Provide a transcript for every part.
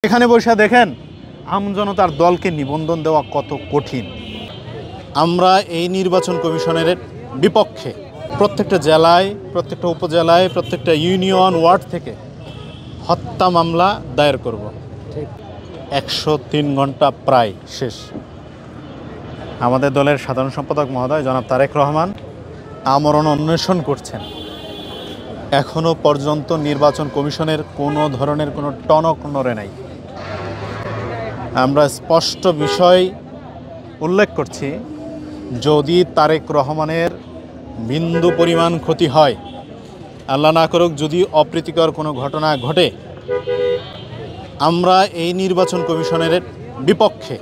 এখানে বসে দেখেন আমজনতার দলকে নিবন্ধন দেওয়া কত কঠিন। আমরা এই নির্বাচন কমিশনের বিপক্ষে প্রত্যেকটা জেলায়, প্রত্যেকটা উপজেলায়, প্রত্যেকটা ইউনিয়ন ওয়ার্ড থেকে হত্যা মামলা দায়ের করব। 103 ঘন্টা প্রায় শেষ। আমাদের দলের সাধারণ সম্পাদক মহোদয় জনাব তারেক রহমান আমরণ অন্বেষণ করছেন। এখনও পর্যন্ত নির্বাচন কমিশনের কোনো ধরনের কোনো টনক নড়ে নাই। আমরা স্পষ্ট বিষয় উল্লেখ করছি, যদি তারেক রহমানের বিন্দু পরিমাণ ক্ষতি হয়, আল্লাহ না করুক যদি অপ্রীতিকর কোনো ঘটনা ঘটে, আমরা এই নির্বাচন কমিশনের বিপক্ষে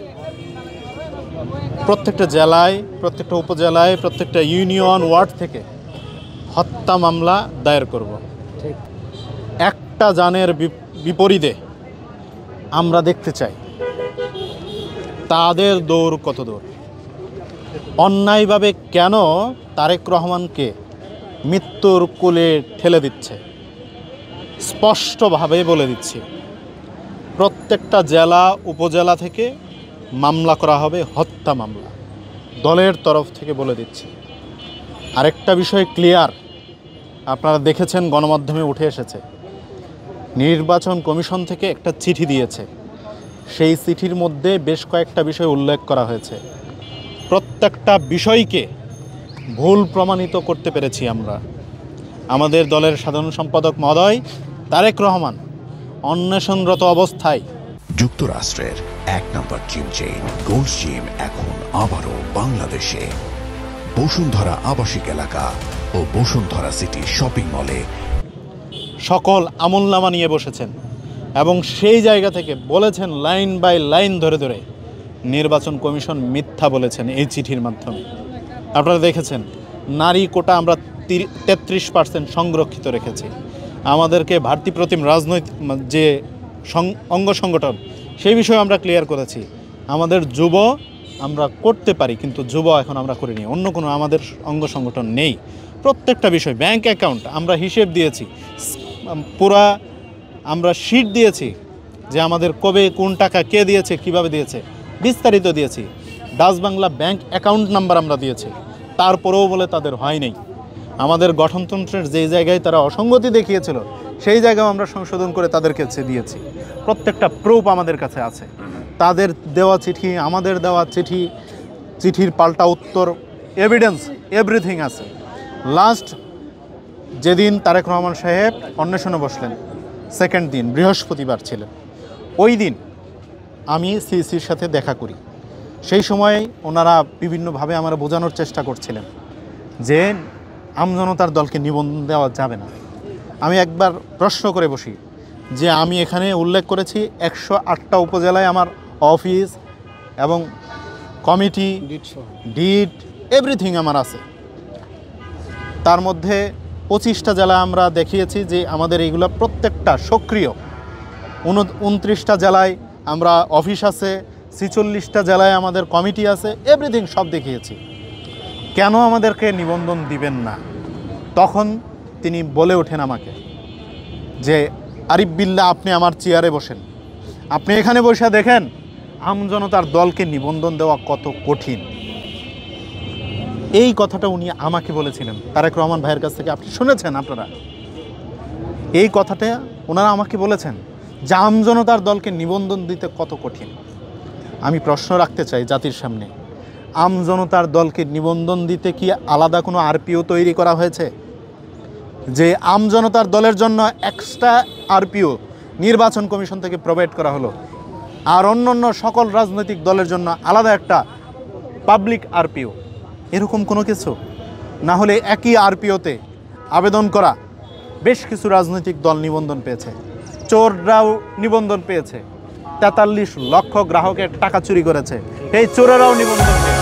প্রত্যেকটা জেলায়, প্রত্যেকটা উপজেলায়, প্রত্যেকটা ইউনিয়ন ওয়ার্ড থেকে হত্যা মামলা দায়ের করব। একটা জানের বিপরীতে আমরা দেখতে চাই তাদের দৌড় কত দূর। অন্যায়ভাবে কেন তারেক রহমানকে মৃত্যুর কোলে ঠেলে দিচ্ছে, স্পষ্টভাবে বলে দিচ্ছি। প্রত্যেকটা জেলা উপজেলা থেকে মামলা করা হবে, হত্যা মামলা, দলের তরফ থেকে বলে দিচ্ছি। আরেকটা বিষয় ক্লিয়ার, আপনারা দেখেছেন গণমাধ্যমে উঠে এসেছে, নির্বাচন কমিশন থেকে একটা চিঠি দিয়েছে। সেই চিঠির মধ্যে বেশ কয়েকটা বিষয় উল্লেখ করা হয়েছে। প্রত্যেকটা বিষয়কে ভুল প্রমাণিত করতে পেরেছি আমরা। আমাদের দলের সাধারণ সম্পাদক মহোদয় তারেক রহমান অন্বেষণরত অবস্থায় যুক্তরাষ্ট্রের 1 নম্বর জিম চেইন গোল্ড জিম এখন আবারও বাংলাদেশে বসুন্ধরা আবাসিক এলাকা ও বসুন্ধরা সিটি শপিং মলে সকল আমলনামা নিয়ে বসেছেন এবং সেই জায়গা থেকে বলেছেন লাইন বাই লাইন ধরে ধরে নির্বাচন কমিশন মিথ্যা বলেছেন এই চিঠির মাধ্যমে। আপনারা দেখেছেন নারী কোটা আমরা 33% সংরক্ষিত রেখেছি। আমাদেরকে ভারতী প্রতিম রাজনৈতিক যে অঙ্গ সংগঠন, সেই বিষয়ে আমরা ক্লিয়ার করেছি। আমাদের যুব আমরা করতে পারি, কিন্তু যুব এখন আমরা করিনি। অন্য কোনো আমাদের অঙ্গ সংগঠন নেই। প্রত্যেকটা বিষয়, ব্যাংক অ্যাকাউন্ট আমরা হিসেব দিয়েছি, পুরা আমরা শিট দিয়েছি যে আমাদের কবে কোন টাকা কে দিয়েছে, কিভাবে দিয়েছে, বিস্তারিত দিয়েছি। Dutch Bangla bank account number আমরা দিয়েছি। তারপরেও বলে তাদের হয় নাই। আমাদের গঠনতন্ত্রের যেই জায়গায় তারা অসঙ্গতি দেখিয়েছিল, সেই জায়গাও আমরা সংশোধন করে তাদের কাছে দিয়েছি। প্রত্যেকটা প্রুফ আমাদের কাছে আছে। তাদের দেওয়া চিঠি, আমাদের দেওয়া চিঠি, চিঠির পাল্টা উত্তর, এভিডেন্স, এভরিথিং আছে। লাস্ট যেদিন তারেক রহমান সাহেব অন্বেষণে বসলেন, সেকেন্ড দিন বৃহস্পতিবার ছিলেন, ওই দিন আমি সিসির সাথে দেখা করি। সেই সময় ওনারা বিভিন্নভাবে আমরা বোঝানোর চেষ্টা করছিলেন যে আমজনতার দলকে নিবন্ধন দেওয়া যাবে না। আমি একবার প্রশ্ন করে বসি যে আমি এখানে উল্লেখ করেছি 108টা উপজেলায় আমার অফিস এবং কমিটি, ডিড, এভরিথিং আমার আছে। তার মধ্যে 25টা জেলায় আমরা দেখিয়েছি যে আমাদের এইগুলো প্রত্যেকটা সক্রিয়। 29টা জেলায় আমরা অফিস আছে, 46টা জেলায় আমাদের কমিটি আছে, এভরিথিং সব দেখিয়েছি। কেন আমাদেরকে নিবন্ধন দিবেন না? তখন তিনি বলে ওঠেন আমাকে যে আরিফ বিল্লাহ, আপনি আমার চেয়ারে বসেন, আপনি এখানে বসে দেখেন আমজনতার দলকে নিবন্ধন দেওয়া কত কঠিন। এই কথাটা উনি আমাকে বলেছিলেন তারেক রহমান ভাইয়ের কাছ থেকে। আপনি শুনেছেন, আপনারা এই কথাটা ওনারা আমাকে বলেছেন যে আমজনতার দলকে নিবন্ধন দিতে কত কঠিন। আমি প্রশ্ন রাখতে চাই জাতির সামনে, আমজনতার দলকে নিবন্ধন দিতে কি আলাদা কোনো আরপিও তৈরি করা হয়েছে? যে আমজনতার দলের জন্য এক্সট্রা আরপিও নির্বাচন কমিশন থেকে প্রোভাইড করা হলো, আর অন্যান্য সকল রাজনৈতিক দলের জন্য আলাদা একটা পাবলিক আরপিও, এরকম কোনো কিছু না হলে একই আরপিওতে আবেদন করা বেশ কিছু রাজনৈতিক দল নিবন্ধন পেয়েছে। চোররাও নিবন্ধন পেয়েছে। 43 লক্ষ গ্রাহকের টাকা চুরি করেছে, এই চোরেরাও নিবন্ধন পেয়েছে।